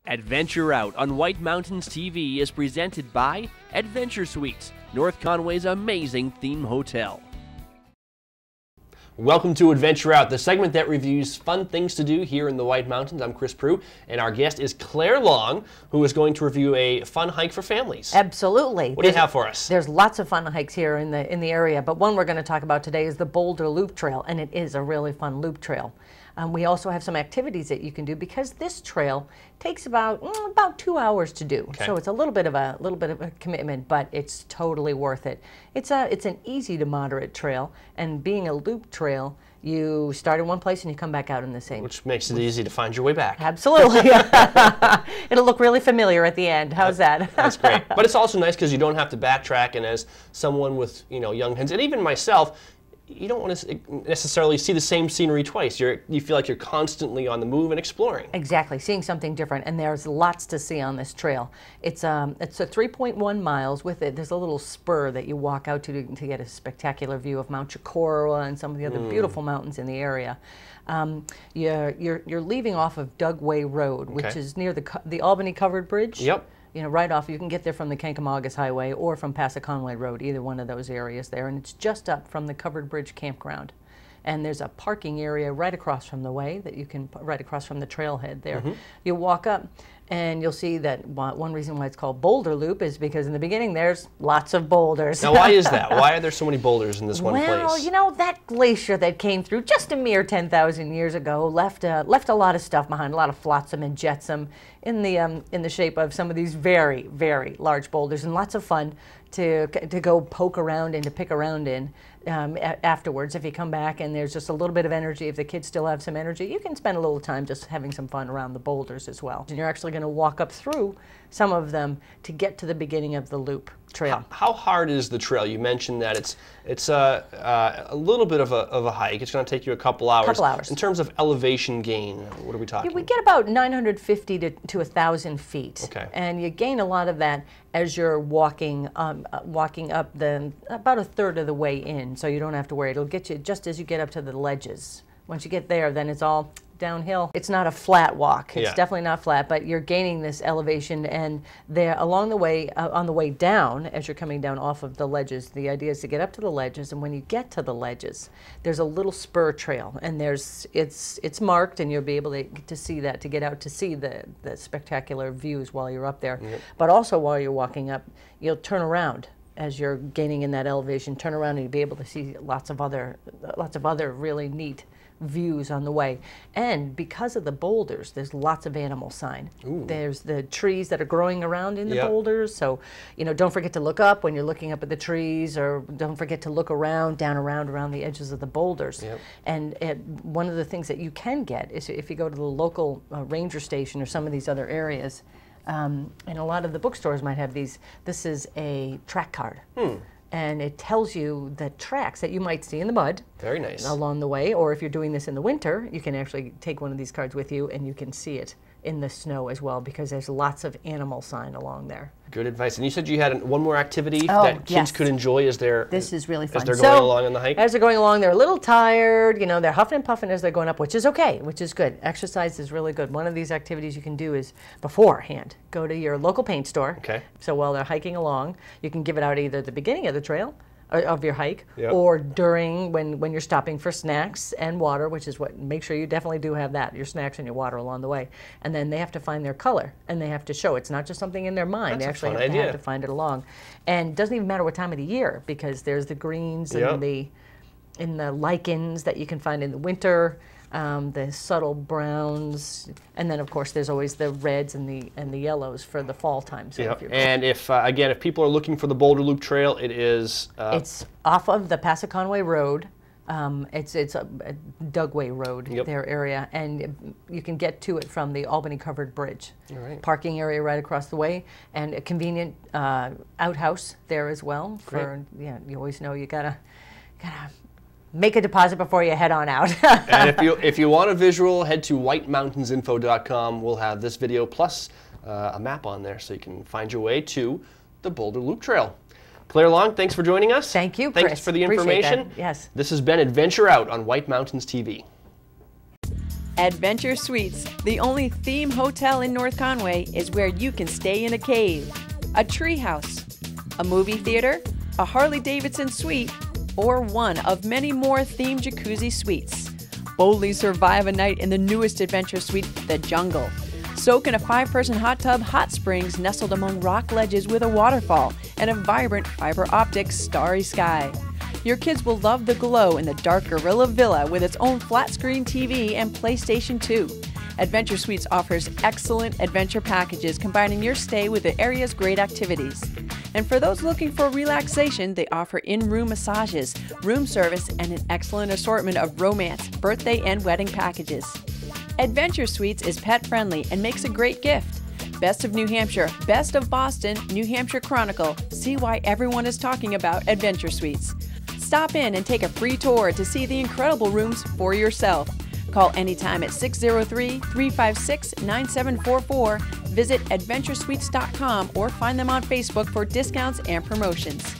Adventure Out on White Mountains TV is presented by Adventure Suites, North Conway's amazing theme hotel. Welcome to Adventure Out, the segment that reviews fun things to do here in the White Mountains. I'm Chris Prue, and our guest is Clare Long, who is going to review a fun hike for families. Absolutely. What do you have for us? There's lots of fun hikes here in the area, but one we're going to talk about today is the Boulder Loop Trail, and it is a really fun loop trail. We also have some activities that you can do because this trail takes about 2 hours to do. Okay. So it's a little bit of a commitment, but it's totally worth it. It's an easy to moderate trail, and being a loop trail, you start in one place and you come back out in the same. Which makes it easy to find your way back. Absolutely. It'll look really familiar at the end. How's that? That's great. But it's also nice because you don't have to backtrack, and as someone with young kids, and even myself, you don't want to necessarily see the same scenery twice. You feel like you're constantly on the move and exploring. Exactly, seeing something different, and there's lots to see on this trail. It's a 3.1 miles. With it, there's a little spur that you walk out to get a spectacular view of Mount Chocorua and some of the other beautiful mountains in the area. You're leaving off of Dugway Road, which is near the Albany covered bridge. Yep. Right off, you can get there from the Kancamagus Highway or from Passaconaway Road, either one of those areas there, and it's just up from the Covered Bridge campground. And there's a parking area right across from the way that you can, right across from the trailhead there. You walk up and you'll see that one reason why it's called Boulder Loop is because in the beginning there's lots of boulders. Now why is that? Why are there so many boulders in this one place? Well, that glacier that came through just a mere 10,000 years ago left a lot of stuff behind, a lot of flotsam and jetsam in the shape of some of these very, very large boulders, and lots of fun to go poke around and to pick around in afterwards. If you come back and there's just a little bit of energy, if the kids still have some energy, you can spend a little time just having some fun around the boulders as well. And you're actually going to walk up through some of them to get to the beginning of the loop trail. How hard is the trail? You mentioned that it's a little bit of a hike. It's going to take you a couple hours. In terms of elevation gain, what are we talking? We get about 950 to 1,000 feet. Okay. And you gain a lot of that as you're walking up about a third of the way in, so you don't have to worry. It'll get you just as you get up to the ledges. Once you get there, then it's all downhill. It's not a flat walk. It's definitely not flat, but you're gaining this elevation, and there along the way, on the way down, as you're coming down off of the ledges, the idea is to get up to the ledges, and when you get to the ledges, there's a little spur trail, and it's marked, and you'll be able to see that, to get out to see the spectacular views while you're up there. But also while you're walking up, you'll turn around as you're gaining in that elevation, turn around and you'll be able to see lots of other really neat views on the way. And because of the boulders, there's lots of animal sign. There's the trees that are growing around in the boulders, so don't forget to look up when you're looking up at the trees, or don't forget to look around the edges of the boulders. And one of the things that you can get is if you go to the local ranger station or some of these other areas, and a lot of the bookstores might have these. This is a track card. And it tells you the tracks that you might see in the mud. Very nice. Along the way, or if you're doing this in the winter, you can actually take one of these cards with you and you can see it in the snow as well, because there's lots of animal sign along there. Good advice. And you said you had one more activity that kids could enjoy as they're This is really fun. As they're going along on the hike? As they're going along, they're a little tired, they're huffing and puffing as they're going up, which is okay, which is good. Exercise is really good. One of these activities you can do is beforehand, go to your local paint store. Okay. So while they're hiking along, you can give it out either at the beginning of the trail, of your hike, or during when you're stopping for snacks and water, which is make sure you definitely do have that, your snacks and your water along the way. And then they have to find their color, and they have to show it's not just something in their mind. That's they actually have to find it along. And it doesn't even matter what time of the year, because there's the greens and the lichens that you can find in the winter. The subtle browns, and then of course there's always the reds and the yellows for the fall time. So if people are looking for the Boulder Loop Trail, it's off of the Passaconaway Road. It's a Dugway Road, their area, and you can get to it from the Albany covered bridge. Parking area right across the way, and a convenient outhouse there as well. You always know you gotta make a deposit before you head on out. And if you want a visual, head to whitemountainsinfo.com. We'll have this video plus a map on there so you can find your way to the Boulder Loop Trail. Clare Long, thanks for joining us. Thank you, Chris. Thanks for the information. Yes. This has been Adventure Out on White Mountains TV. Adventure Suites, the only theme hotel in North Conway, is where you can stay in a cave, a treehouse, a movie theater, a Harley-Davidson suite, or one of many more themed jacuzzi suites. Boldly survive a night in the newest adventure suite, the Jungle. Soak in a 5-person hot tub hot springs nestled among rock ledges with a waterfall and a vibrant fiber optic starry sky. Your kids will love the glow in the dark Gorilla Villa with its own flat-screen TV and PlayStation 2. Adventure Suites offers excellent adventure packages combining your stay with the area's great activities. And for those looking for relaxation, they offer in-room massages, room service, and an excellent assortment of romance, birthday, and wedding packages. Adventure Suites is pet-friendly and makes a great gift. Best of New Hampshire, Best of Boston, New Hampshire Chronicle. See why everyone is talking about Adventure Suites. Stop in and take a free tour to see the incredible rooms for yourself. Call anytime at 603-356-9744. Visit adventuresuites.com or find them on Facebook for discounts and promotions.